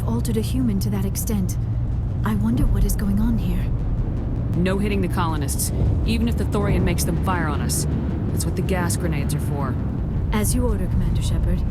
altered a human to that extent. I wonder what is going on here. No hitting the colonists, even if the Thorian makes them fire on us. That's what the gas grenades are for. As you order, Commander Shepard.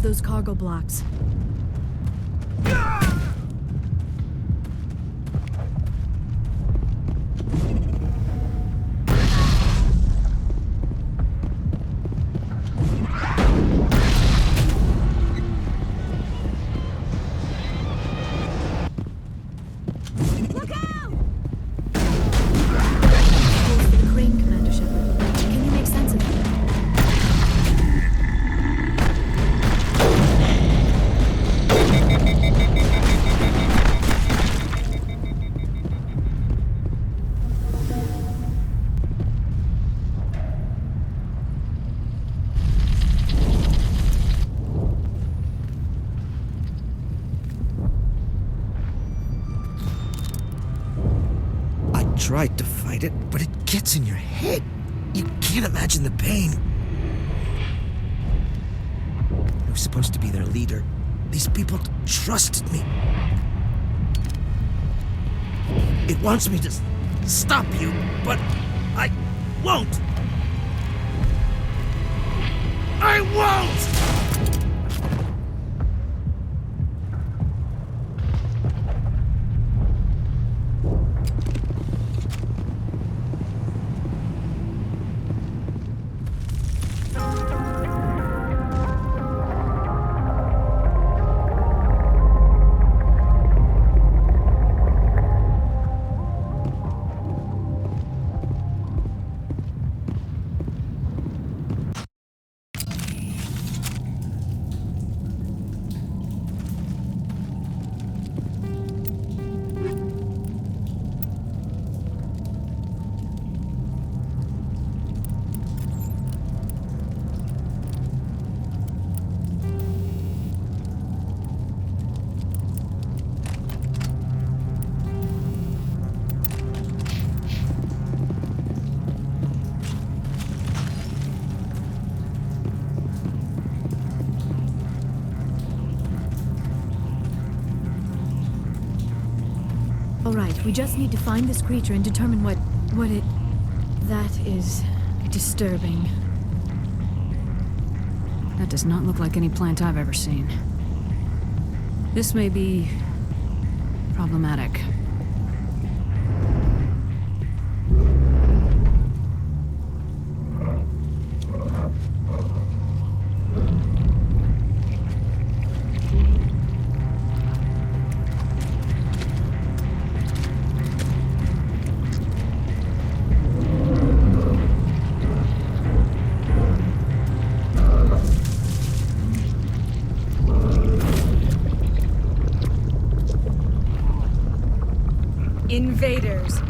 Those cargo blocks. Tried to fight it, but it gets in your head. You can't imagine the pain. I was supposed to be their leader. These people trusted me. It wants me to stop you, but I won't. I won't! All right, we just need to find this creature and determine what it... That is disturbing. That does not look like any plant I've ever seen. This may be problematic. Invaders,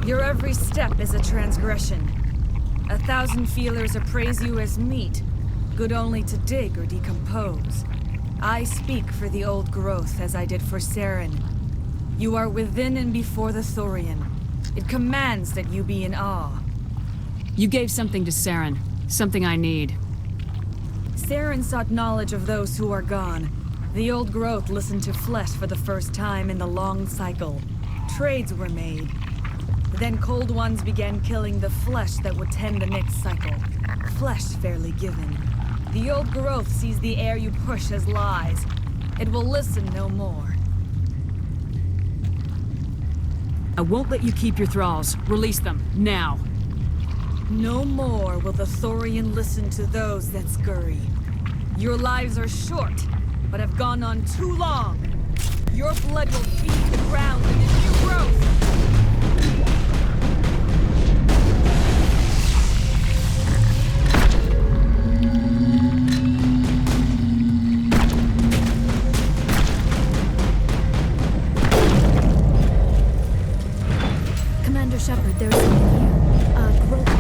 your every step is a transgression. 1,000 feelers appraise you as meat, good only to dig or decompose. I speak for the old growth as I did for Saren. You are within and before the Thorian. It commands that you be in awe. You gave something to Saren. Something I need. Saren sought knowledge of those who are gone. The old growth listened to flesh for the first time in the long cycle. Trades were made. Then cold ones began killing the flesh that would tend the next cycle. Flesh fairly given. The old growth sees the air you push as lies. It will listen no more. I won't let you keep your thralls. Release them, now. No more will the Thorian listen to those that scurry. Your lives are short, but have gone on too long. Your blood will feed the ground and the new growth. Commander Shepard, there is something here. A growth.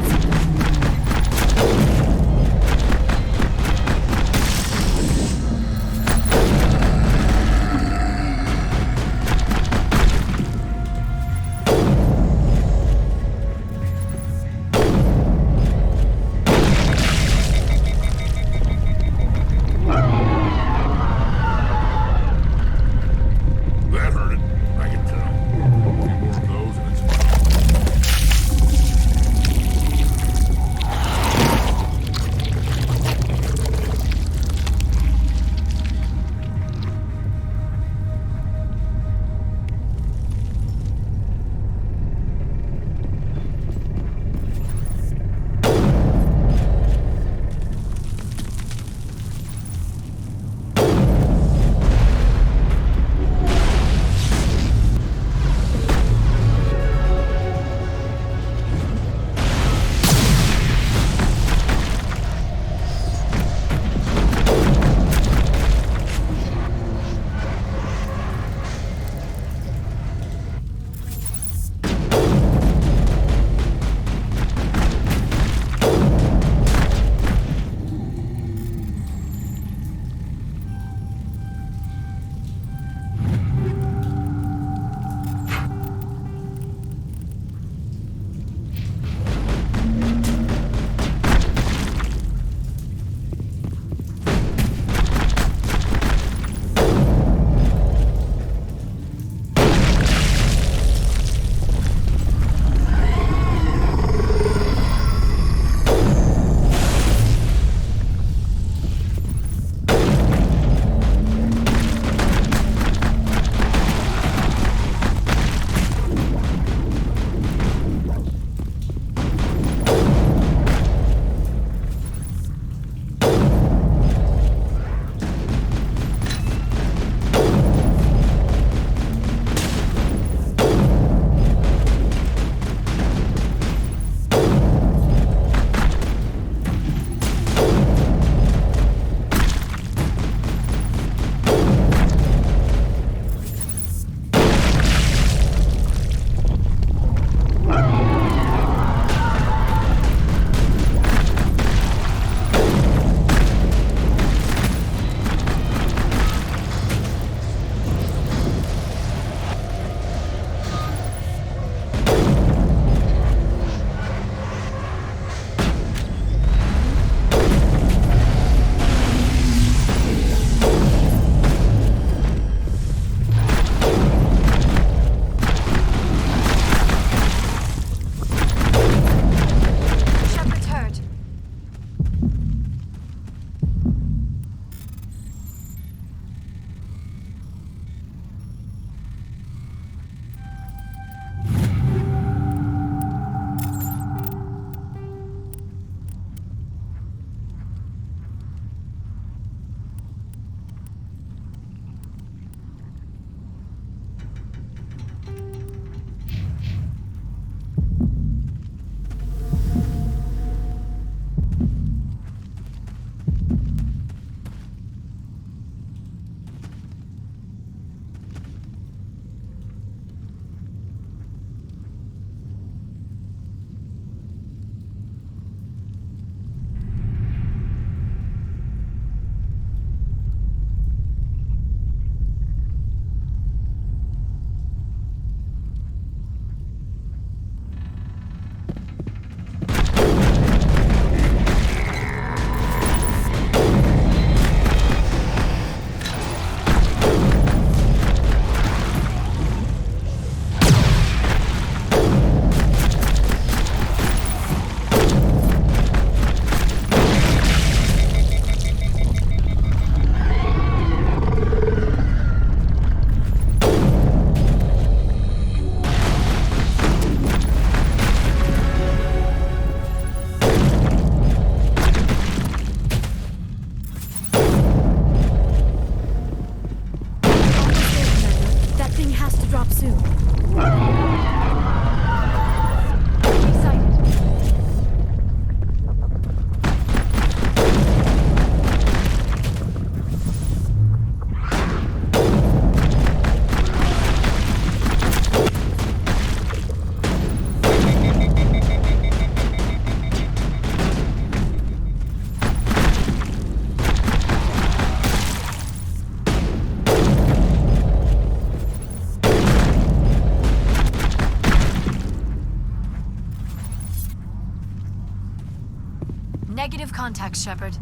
contacts, Shepard.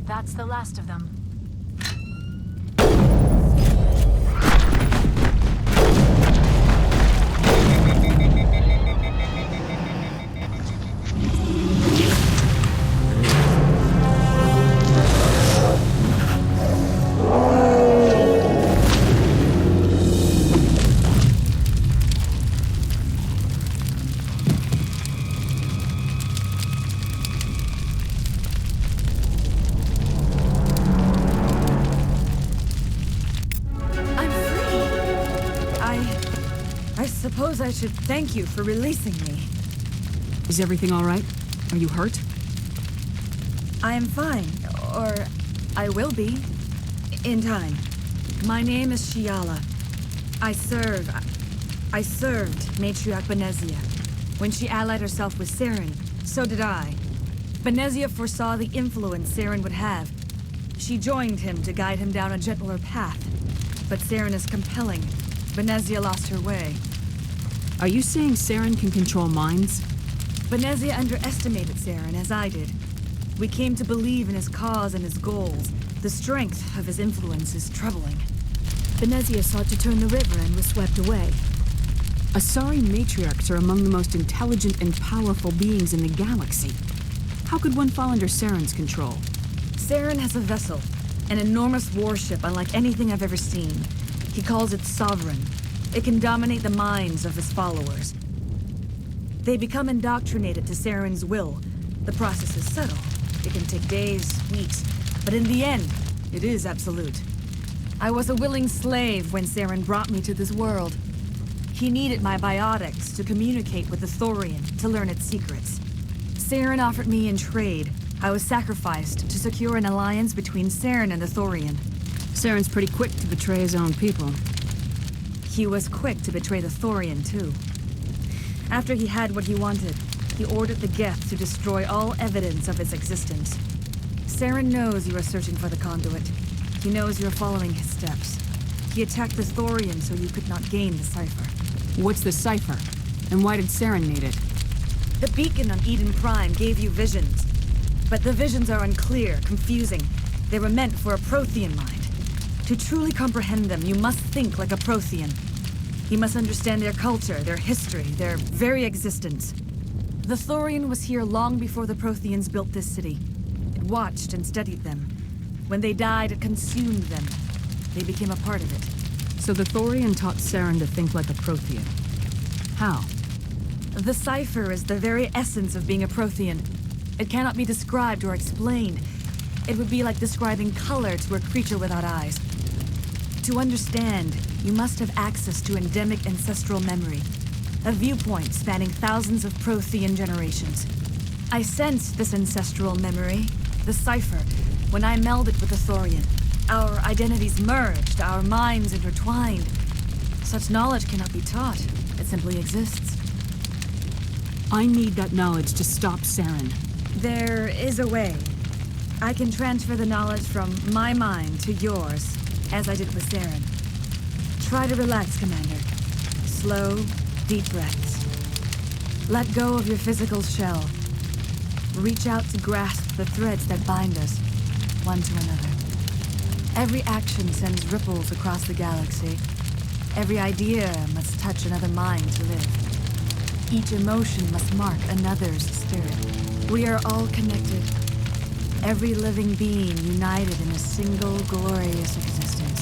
That's the last of them. I suppose I should thank you for releasing me. Is everything all right? Are you hurt? I am fine, or I will be, in time. My name is Shiala. I served Matriarch Benezia. When she allied herself with Saren, so did I. Benezia foresaw the influence Saren would have. She joined him to guide him down a gentler path. But Saren is compelling. Benezia lost her way. Are you saying Saren can control minds? Benezia underestimated Saren, as I did. We came to believe in his cause and his goals. The strength of his influence is troubling. Benezia sought to turn the river and was swept away. Asari matriarchs are among the most intelligent and powerful beings in the galaxy. How could one fall under Saren's control? Saren has a vessel, an enormous warship unlike anything I've ever seen. He calls it Sovereign. It can dominate the minds of his followers. They become indoctrinated to Saren's will. The process is subtle. It can take days, weeks, but in the end, it is absolute. I was a willing slave when Saren brought me to this world. He needed my biotics to communicate with the Thorian, to learn its secrets. Saren offered me in trade. I was sacrificed to secure an alliance between Saren and the Thorian. Saren's pretty quick to betray his own people. He was quick to betray the Thorian, too. After he had what he wanted, he ordered the Geth to destroy all evidence of its existence. Saren knows you are searching for the conduit. He knows you're following his steps. He attacked the Thorian so you could not gain the cipher. What's the cipher? And why did Saren need it? The beacon on Eden Prime gave you visions. But the visions are unclear, confusing. They were meant for a Prothean mind. To truly comprehend them, you must think like a Prothean. You must understand their culture, their history, their very existence. The Thorian was here long before the Protheans built this city. It watched and studied them. When they died, it consumed them. They became a part of it. So the Thorian taught Saren to think like a Prothean. How? The cipher is the very essence of being a Prothean. It cannot be described or explained. It would be like describing color to a creature without eyes. To understand, you must have access to endemic ancestral memory, a viewpoint spanning thousands of Prothean generations. I sensed this ancestral memory, the cipher, when I melded with the Thorian. Our identities merged, our minds intertwined. Such knowledge cannot be taught. It simply exists. I need that knowledge to stop Saren. There is a way. I can transfer the knowledge from my mind to yours, as I did with Saren. Try to relax, Commander. Slow, deep breaths. Let go of your physical shell. Reach out to grasp the threads that bind us, one to another. Every action sends ripples across the galaxy. Every idea must touch another mind to live. Each emotion must mark another's spirit. We are all connected. Every living being united in a single glorious existence.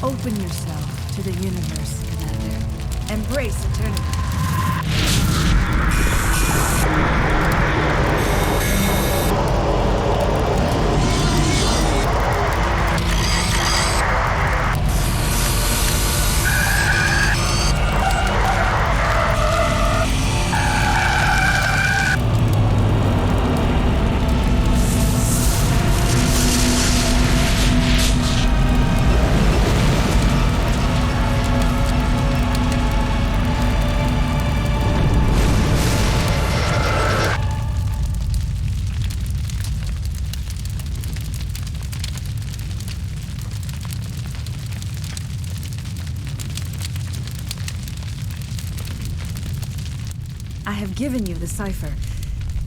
Open yourself to the universe, Commander. Embrace eternity. I have given you the cipher,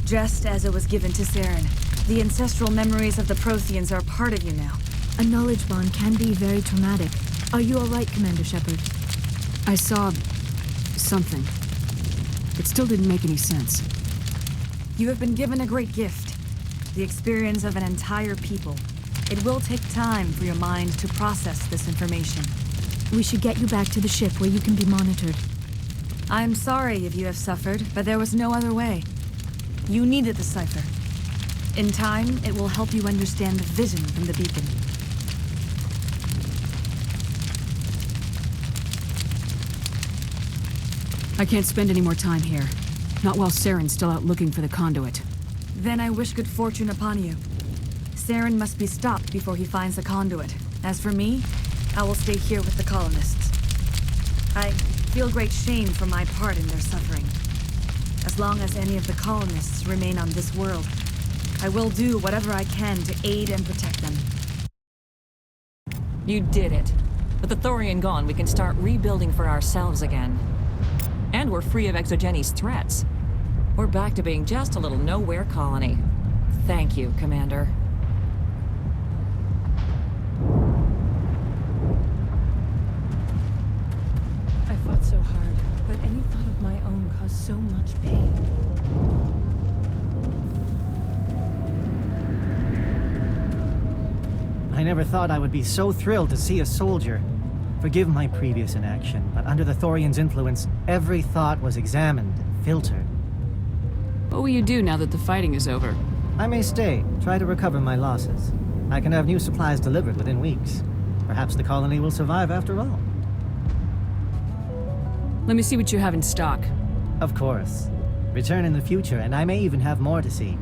just as it was given to Saren. The ancestral memories of the Protheans are part of you now. A knowledge bond can be very traumatic. Are you alright, Commander Shepard? I saw something. It still didn't make any sense. You have been given a great gift. The experience of an entire people. It will take time for your mind to process this information. We should get you back to the ship where you can be monitored. I am sorry if you have suffered, but there was no other way. You needed the cipher. In time, it will help you understand the vision from the beacon. I can't spend any more time here. Not while Saren's still out looking for the conduit. Then I wish good fortune upon you. Saren must be stopped before he finds the conduit. As for me, I will stay here with the colonists. I feel great shame for my part in their suffering. As long as any of the colonists remain on this world, I will do whatever I can to aid and protect them. You did it. With the Thorian gone, we can start rebuilding for ourselves again. And we're free of Exogenes' threats. We're back to being just a little nowhere colony. Thank you, Commander. I fought so hard, but any thought of my own caused so much pain. I never thought I would be so thrilled to see a soldier. Forgive my previous inaction, but under the Thorian's influence, every thought was examined and filtered. What will you do now that the fighting is over? I may stay, try to recover my losses. I can have new supplies delivered within weeks. Perhaps the colony will survive after all. Let me see what you have in stock. Of course. Return in the future, and I may even have more to see.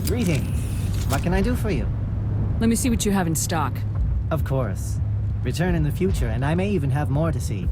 Greetings. What can I do for you? Let me see what you have in stock. Of course. Return in the future, and I may even have more to see.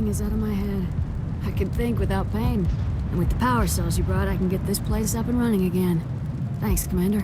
everything is out of my head. I can think without pain. And with the power cells you brought, I can get this place up and running again. Thanks, Commander.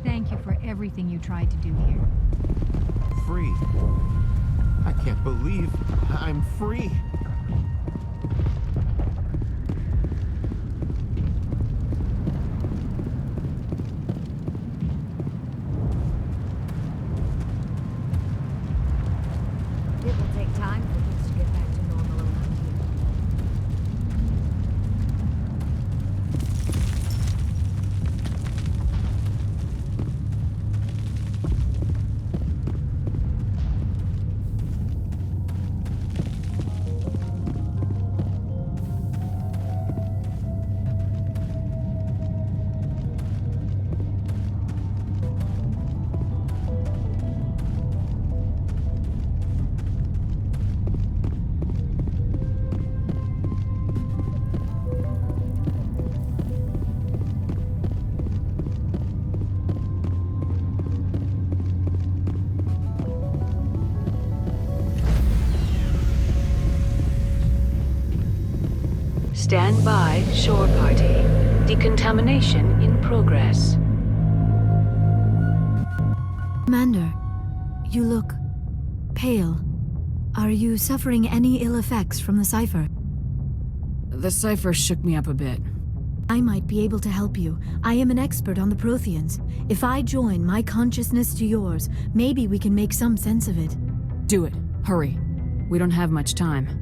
Thank you for everything you tried to do here. Free? I can't believe I'm free. It will take time for things to get back to normal around here. Stand by, shore party. Decontamination in progress. Commander, you look pale. Are you suffering any ill effects from the cipher? The cipher shook me up a bit. I might be able to help you. I am an expert on the Protheans. If I join my consciousness to yours, maybe we can make some sense of it. Do it. Hurry. We don't have much time.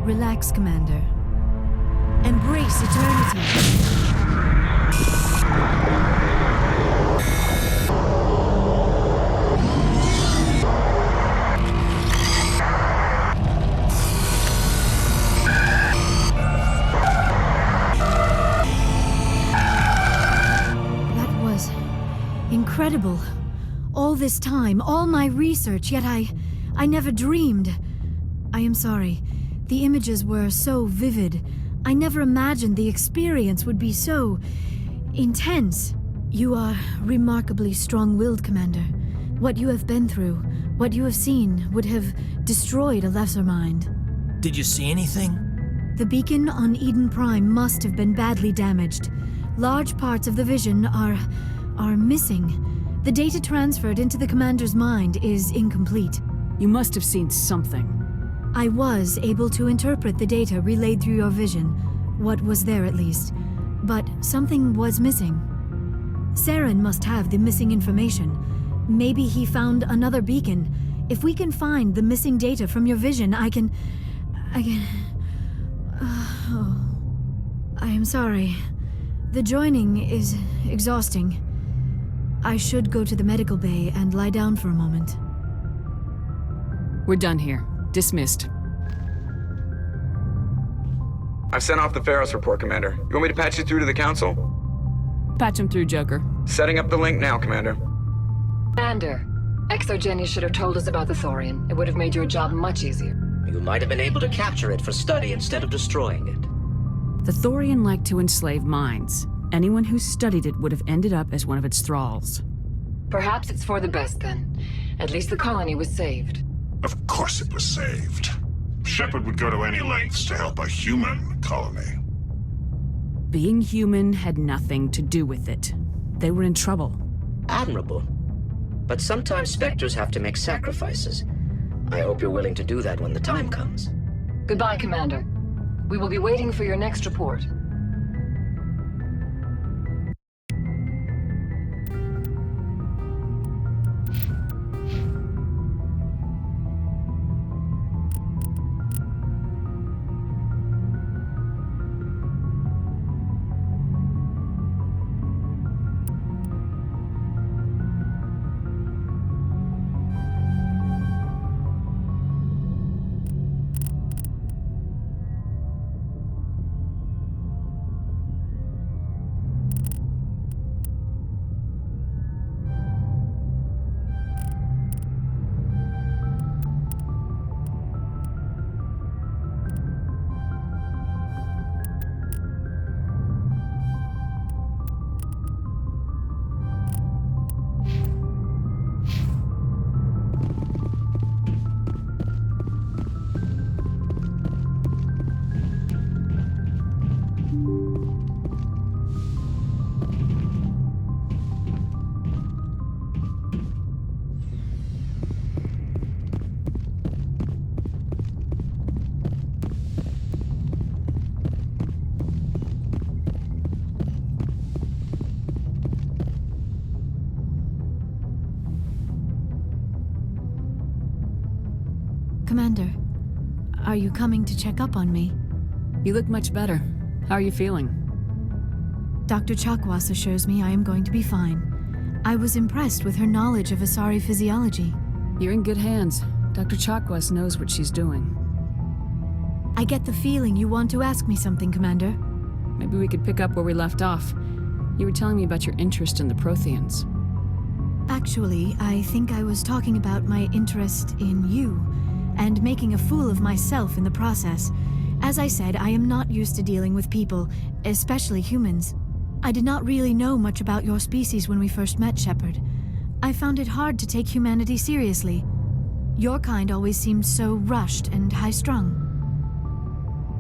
Relax, Commander. Embrace eternity. That was incredible. All this time, all my research, yet I never dreamed. I am sorry. The images were so vivid. I never imagined the experience would be so intense. You are remarkably strong-willed, Commander. What you have been through, what you have seen, would have destroyed a lesser mind. Did you see anything? The beacon on Eden Prime must have been badly damaged. Large parts of the vision are missing. The data transferred into the Commander's mind is incomplete. You must have seen something. I was able to interpret the data relayed through your vision, what was there at least, but something was missing. Saren must have the missing information. Maybe he found another beacon. If we can find the missing data from your vision, I can... I am sorry. The joining is exhausting. I should go to the medical bay and lie down for a moment. We're done here. Dismissed. I've sent off the Pharos report, Commander. You want me to patch you through to the Council? Patch him through, Joker. Setting up the link now, Commander. Commander, Exogeny should have told us about the Thorian. It would have made your job much easier. You might have been able to capture it for study instead of destroying it. The Thorian liked to enslave minds. Anyone who studied it would have ended up as one of its thralls. Perhaps it's for the best then. At least the colony was saved. Of course it was saved. Shepard would go to any lengths to help a human colony. Being human had nothing to do with it. They were in trouble. Admirable. But sometimes Spectres have to make sacrifices. I hope you're willing to do that when the time comes. Goodbye, Commander. We will be waiting for your next report. Commander, are you coming to check up on me? You look much better. How are you feeling? Dr. Chakwas assures me I am going to be fine. I was impressed with her knowledge of Asari physiology. You're in good hands. Dr. Chakwas knows what she's doing. I get the feeling you want to ask me something, Commander. Maybe we could pick up where we left off. You were telling me about your interest in the Protheans. Actually, I think I was talking about my interest in you, and making a fool of myself in the process. As I said, I am not used to dealing with people, especially humans. I did not really know much about your species when we first met, Shepard. I found it hard to take humanity seriously. Your kind always seemed so rushed and high-strung.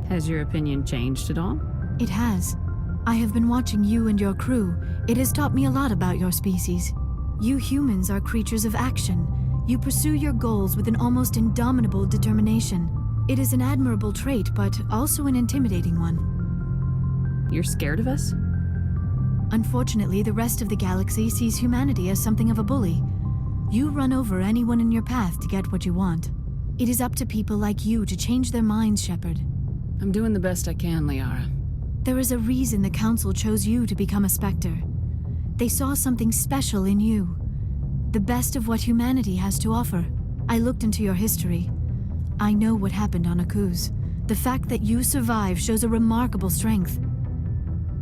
Has your opinion changed at all? It has. I have been watching you and your crew. It has taught me a lot about your species. You humans are creatures of action. You pursue your goals with an almost indomitable determination. It is an admirable trait, but also an intimidating one. You're scared of us? Unfortunately, the rest of the galaxy sees humanity as something of a bully. You run over anyone in your path to get what you want. It is up to people like you to change their minds, Shepard. I'm doing the best I can, Liara. There is a reason the Council chose you to become a Spectre. They saw something special in you. The best of what humanity has to offer. I looked into your history. I know what happened on Akuz. The fact that you survived shows a remarkable strength.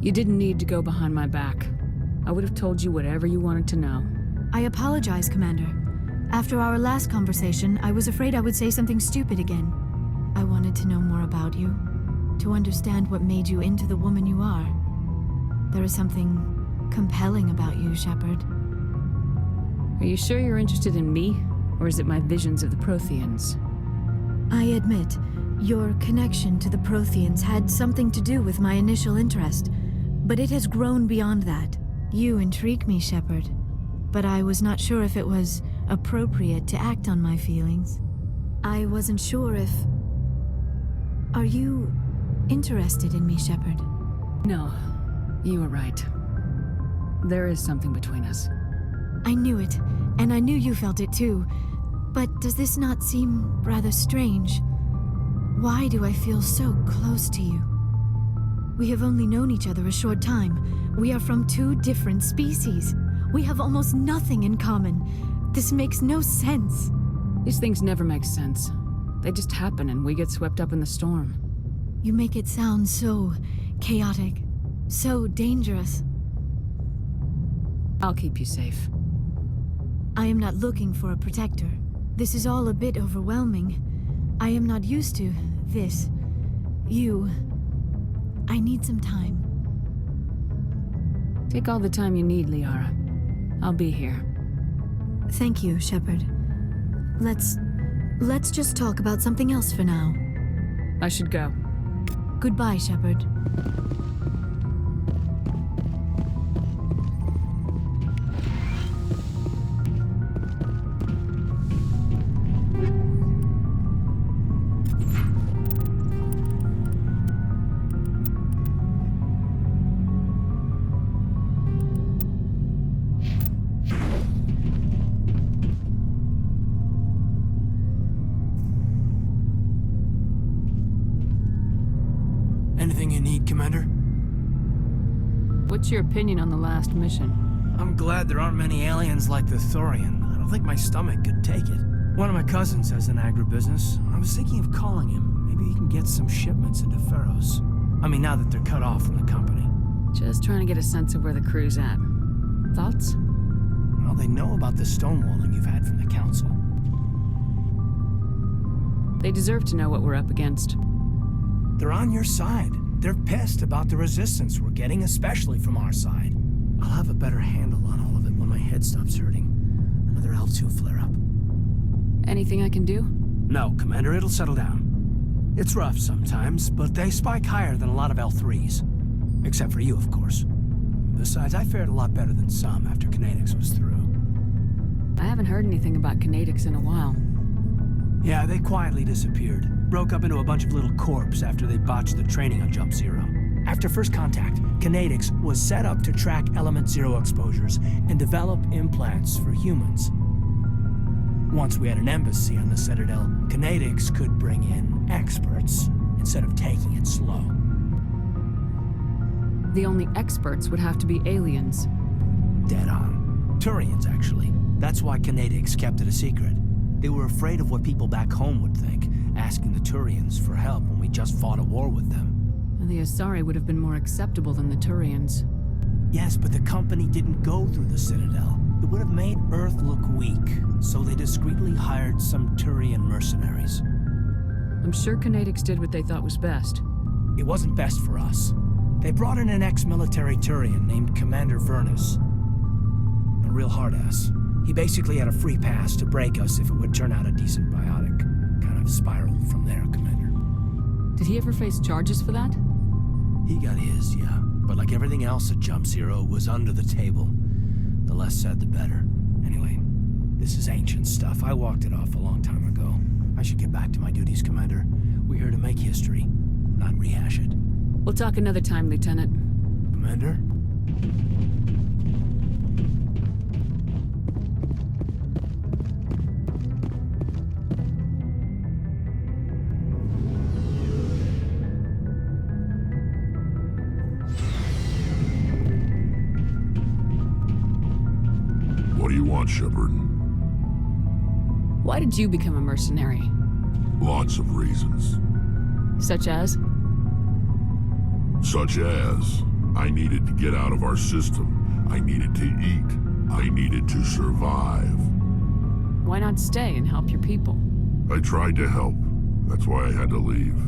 You didn't need to go behind my back. I would have told you whatever you wanted to know. I apologize, Commander. After our last conversation, I was afraid I would say something stupid again. I wanted to know more about you, to understand what made you into the woman you are. There is something compelling about you, Shepard. Are you sure you're interested in me, or is it my visions of the Protheans? I admit, your connection to the Protheans had something to do with my initial interest, but it has grown beyond that. You intrigue me, Shepard, but I was not sure if it was appropriate to act on my feelings. I wasn't sure if... Are you interested in me, Shepard? No, you were right. There is something between us. I knew it, and I knew you felt it too. But does this not seem rather strange? Why do I feel so close to you? We have only known each other a short time. We are from two different species. We have almost nothing in common. This makes no sense. These things never make sense. They just happen and we get swept up in the storm. You make it sound so chaotic, so dangerous. I'll keep you safe. I am not looking for a protector. This is all a bit overwhelming. I am not used to this. You... I need some time. Take all the time you need, Liara. I'll be here. Thank you, Shepard. Let's just talk about something else for now. I should go. Goodbye, Shepard. Anything you need, Commander? What's your opinion on the last mission? I'm glad there aren't many aliens like the Thorian. I don't think my stomach could take it. One of my cousins has an agribusiness. I was thinking of calling him. Maybe he can get some shipments into Pharos. I mean, now that they're cut off from the company. Just trying to get a sense of where the crew's at. Thoughts? Well, they know about the stonewalling you've had from the Council. They deserve to know what we're up against. They're on your side. They're pissed about the resistance we're getting, especially from our side. I'll have a better handle on all of it when my head stops hurting. Another L2 flare-up. Anything I can do? No, Commander, it'll settle down. It's rough sometimes, but they spike higher than a lot of L3s. Except for you, of course. Besides, I fared a lot better than some after Kinetics was through. I haven't heard anything about Kinetics in a while. Yeah, they quietly disappeared. Broke up into a bunch of little corps after they botched the training on Jump Zero. After first contact, Kinetics was set up to track Element Zero exposures and develop implants for humans. once we had an embassy on the Citadel, Canadics could bring in experts instead of taking it slow. The only experts would have to be aliens. Dead on. Turians, actually. That's why Canadics kept it a secret. They were afraid of what people back home would think, asking the Turians for help when we just fought a war with them. And the Asari would have been more acceptable than the Turians. Yes, but the company didn't go through the Citadel. It would have made Earth look weak, so they discreetly hired some Turian mercenaries. I'm sure Canadics did what they thought was best. It wasn't best for us. They brought in an ex-military Turian named Commander Vernus. A real hard-ass. He basically had a free pass to break us if it would turn out a decent biotic. Kind of spiraled from there, Commander. Did he ever face charges for that? He got his, yeah. But like everything else at Jump Zero, it was under the table. The less said, the better. Anyway, this is ancient stuff. I walked it off a long time ago. I should get back to my duties, Commander. We're here to make history, not rehash it. We'll talk another time, Lieutenant. Commander? What do you want, Shepard? Why did you become a mercenary? Lots of reasons. Such as? Such as, I needed to get out of our system. I needed to eat. I needed to survive. Why not stay and help your people? I tried to help. That's why I had to leave.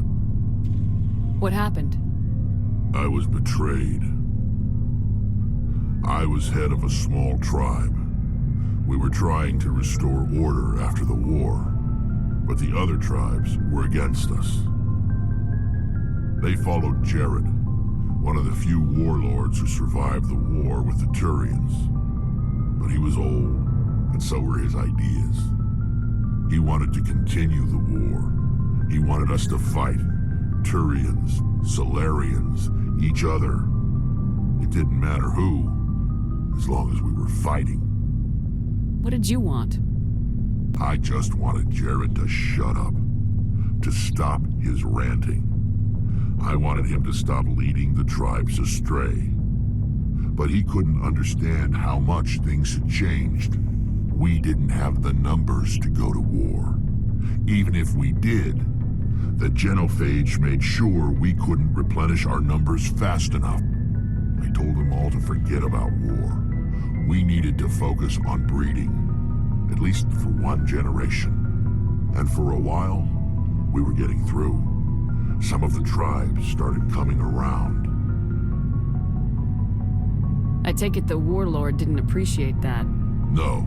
What happened? I was betrayed. I was head of a small tribe. We were trying to restore order after the war, but the other tribes were against us. They followed Jared, one of the few warlords who survived the war with the Turians. But he was old, and so were his ideas. He wanted to continue the war. He wanted us to fight Turians, Solarians, each other. It didn't matter who, as long as we were fighting. What did you want? I just wanted Jared to shut up, to stop his ranting. I wanted him to stop leading the tribes astray. But he couldn't understand how much things had changed. We didn't have the numbers to go to war. Even if we did, the genophage made sure we couldn't replenish our numbers fast enough. I told them all to forget about war. We needed to focus on breeding, at least for one generation. And for a while, we were getting through. Some of the tribes started coming around. I take it the warlord didn't appreciate that. No,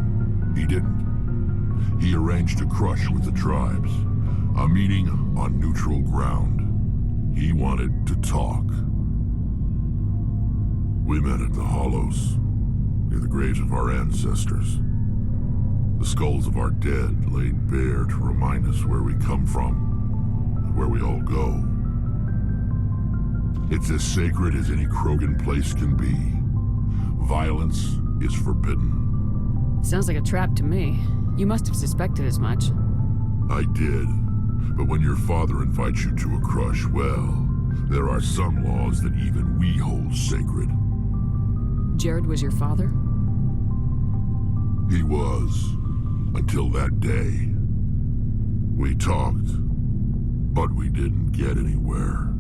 he didn't. He arranged a crush with the tribes, a meeting on neutral ground. He wanted to talk. We met at the Hollows, near the graves of our ancestors. The skulls of our dead laid bare to remind us where we come from, and where we all go. It's as sacred as any Krogan place can be. Violence is forbidden. Sounds like a trap to me. You must have suspected as much. I did. But when your father invites you to a crush, well, there are some laws that even we hold sacred. Jared was your father? He was, until that day. We talked, but we didn't get anywhere.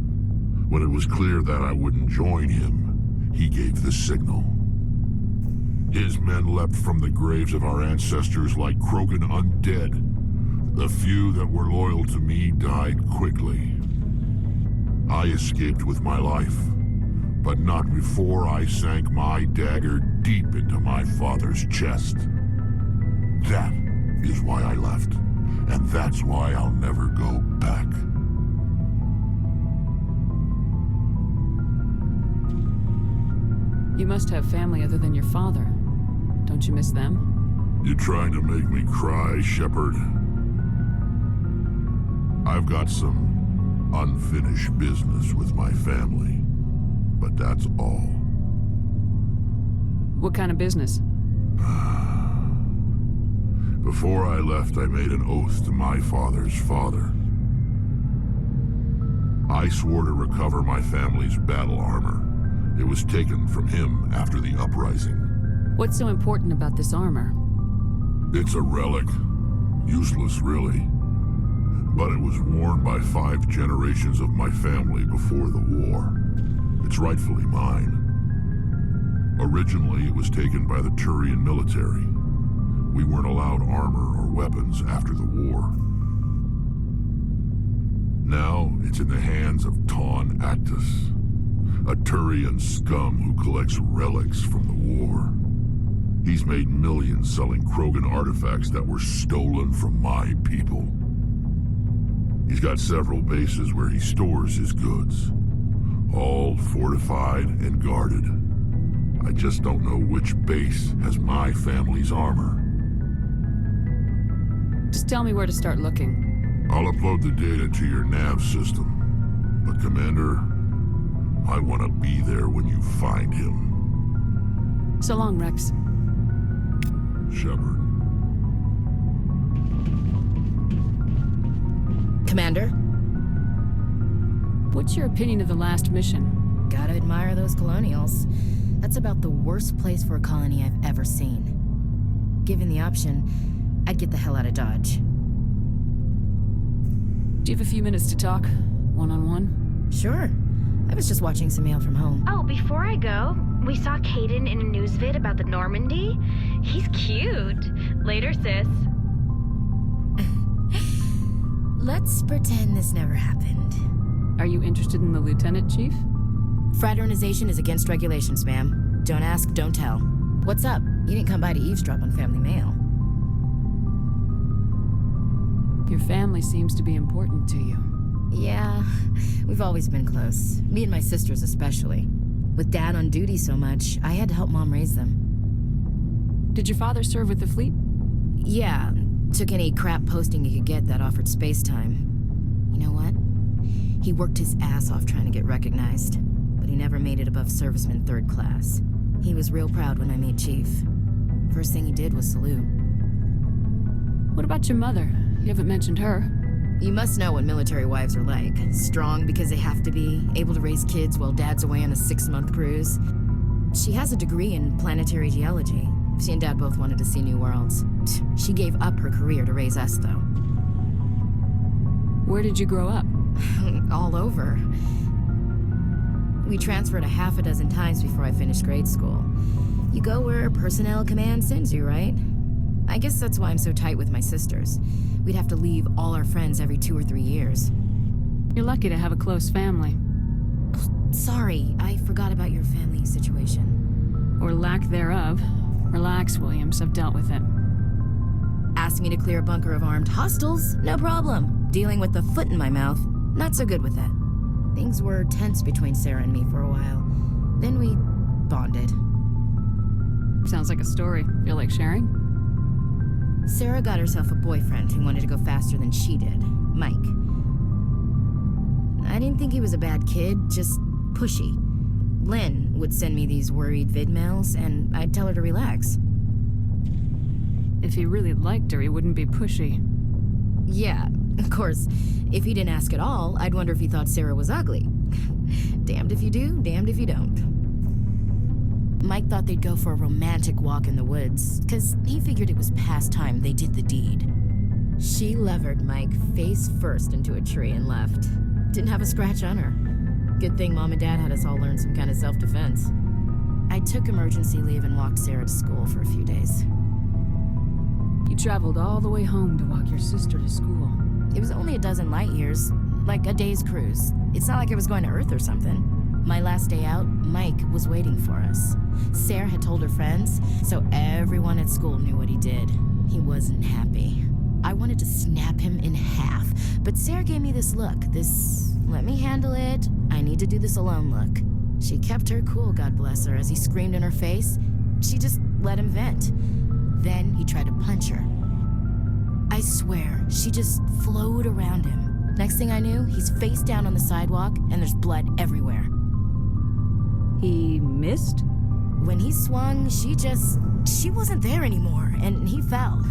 When it was clear that I wouldn't join him, he gave the signal. His men leapt from the graves of our ancestors like Krogan undead. The few that were loyal to me died quickly. I escaped with my life, but not before I sank my dagger deep into my father's chest. That is why I left, and that's why I'll never go back. You must have family other than your father. Don't you miss them? You trying to make me cry, Shepard? I've got some unfinished business with my family, but that's all. What kind of business? Before I left, I made an oath to my father's father. I swore to recover my family's battle armor. It was taken from him after the uprising. What's so important about this armor? It's a relic. Useless, really. But it was worn by 5 generations of my family before the war. It's rightfully mine. Originally, it was taken by the Turian military. We weren't allowed armor or weapons after the war. Now, it's in the hands of Taun Actus, a Turian scum who collects relics from the war. He's made millions selling Krogan artifacts that were stolen from my people. He's got several bases where he stores his goods, all fortified and guarded. I just don't know which base has my family's armor. Just tell me where to start looking. I'll upload the data to your nav system. But Commander, I want to be there when you find him. So long, Rex. Shepard. Commander? What's your opinion of the last mission? Gotta admire those colonials. That's about the worst place for a colony I've ever seen. Given the option, I'd get the hell out of Dodge. Do you have a few minutes to talk? One-on-one? Sure. I was just watching some mail from home. Oh, before I go, we saw Caden in a news vid about the Normandy. He's cute. Later, sis. Let's pretend this never happened. Are you interested in the Lieutenant, Chief? Fraternization is against regulations, ma'am. Don't ask, don't tell. What's up? You didn't come by to eavesdrop on family mail. Your family seems to be important to you. Yeah, we've always been close. Me and my sisters especially. With Dad on duty so much, I had to help Mom raise them. Did your father serve with the fleet? Yeah, took any crap posting he could get that offered space time. You know what? He worked his ass off trying to get recognized, but he never made it above serviceman 3rd class. He was real proud when I made Chief. First thing he did was salute. What about your mother? You haven't mentioned her. You must know what military wives are like. Strong because they have to be, able to raise kids while Dad's away on a 6-month cruise. She has a degree in planetary geology. She and Dad both wanted to see new worlds. She gave up her career to raise us, though. Where did you grow up? All over. We transferred a half a dozen times before I finished grade school. You go where personnel command sends you, right? I guess that's why I'm so tight with my sisters. We'd have to leave all our friends every 2 or 3 years. You're lucky to have a close family. Sorry, I forgot about your family situation. Or lack thereof. Relax, Williams, I've dealt with it. Ask me to clear a bunker of armed hostiles? No problem. Dealing with the foot in my mouth? Not so good with that. Things were tense between Sarah and me for a while. Then we bonded. Sounds like a story. Feel like sharing? Sarah got herself a boyfriend who wanted to go faster than she did, Mike. I didn't think he was a bad kid, just pushy. Lynn would send me these worried vid mails, and I'd tell her to relax. If he really liked her, he wouldn't be pushy. Yeah, of course, if he didn't ask at all, I'd wonder if he thought Sarah was ugly. Damned if you do, damned if you don't. Mike thought they'd go for a romantic walk in the woods, because he figured it was past time they did the deed. She levered Mike face first into a tree and left. Didn't have a scratch on her. Good thing Mom and Dad had us all learn some kind of self-defense. I took emergency leave and walked Sarah to school for a few days. You traveled all the way home to walk your sister to school. It was only a dozen light years, like a day's cruise. It's not like I was going to Earth or something. My last day out, Mike was waiting for us. Sarah had told her friends, so everyone at school knew what he did. He wasn't happy. I wanted to snap him in half, but Sarah gave me this look, this let me handle it, I need to do this alone look. She kept her cool, God bless her, as he screamed in her face. She just let him vent. Then he tried to punch her. I swear, she just flowed around him. Next thing I knew, he's face down on the sidewalk, and there's blood everywhere. He missed? When he swung, she wasn't there anymore, and he fell.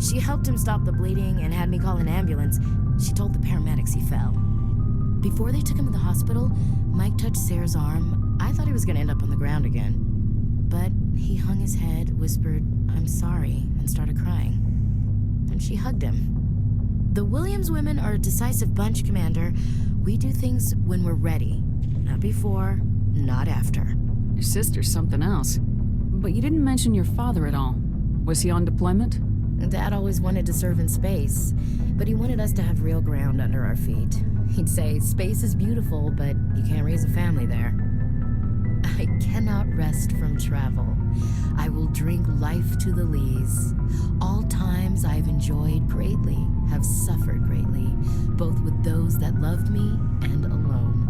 She helped him stop the bleeding and had me call an ambulance. She told the paramedics he fell. Before they took him to the hospital, Mike touched Sarah's arm. I thought he was gonna end up on the ground again. But he hung his head, whispered, "I'm sorry," and started crying. And she hugged him. The Williams women are a decisive bunch, Commander. We do things when we're ready. Not before, not after. Your sister's something else. But you didn't mention your father at all. Was he on deployment? Dad always wanted to serve in space, but he wanted us to have real ground under our feet. He'd say, space is beautiful, but you can't raise a family there. I cannot rest from travel. I will drink life to the lees. All times I've enjoyed greatly, have suffered greatly, both with those that loved me and alone.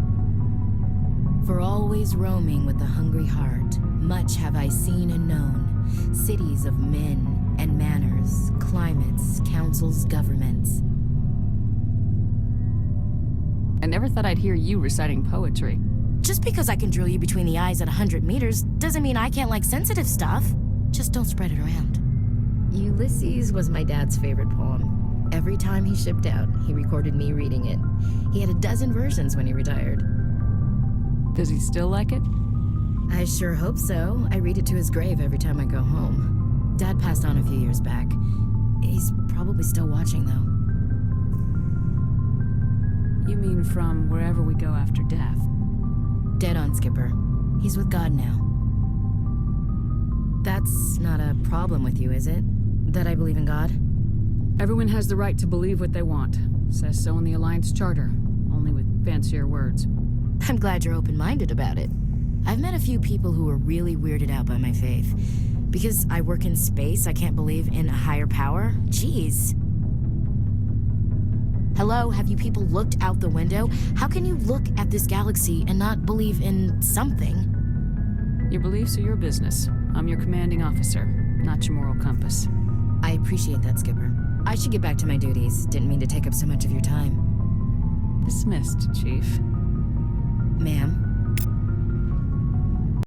For always roaming with a hungry heart, much have I seen and known, cities of men and manners, climates, councils, governments. I never thought I'd hear you reciting poetry. Just because I can drill you between the eyes at 100 meters doesn't mean I can't like sensitive stuff. Just don't spread it around. Ulysses was my dad's favorite poem. Every time he shipped out, he recorded me reading it. He had a dozen versions when he retired. Does he still like it? I sure hope so. I read it to his grave every time I go home. Dad passed on a few years back. He's probably still watching, though. You mean from wherever we go after death? Dead on, Skipper. He's with God now. That's not a problem with you, is it? That I believe in God? Everyone has the right to believe what they want. Says so in the Alliance Charter, only with fancier words. I'm glad you're open-minded about it. I've met a few people who are really weirded out by my faith. Because I work in space, I can't believe in a higher power? Jeez. Hello, have you people looked out the window? How can you look at this galaxy and not believe in something? Your beliefs are your business. I'm your commanding officer, not your moral compass. I appreciate that, Skipper. I should get back to my duties. Didn't mean to take up so much of your time. Dismissed, Chief. Ma'am?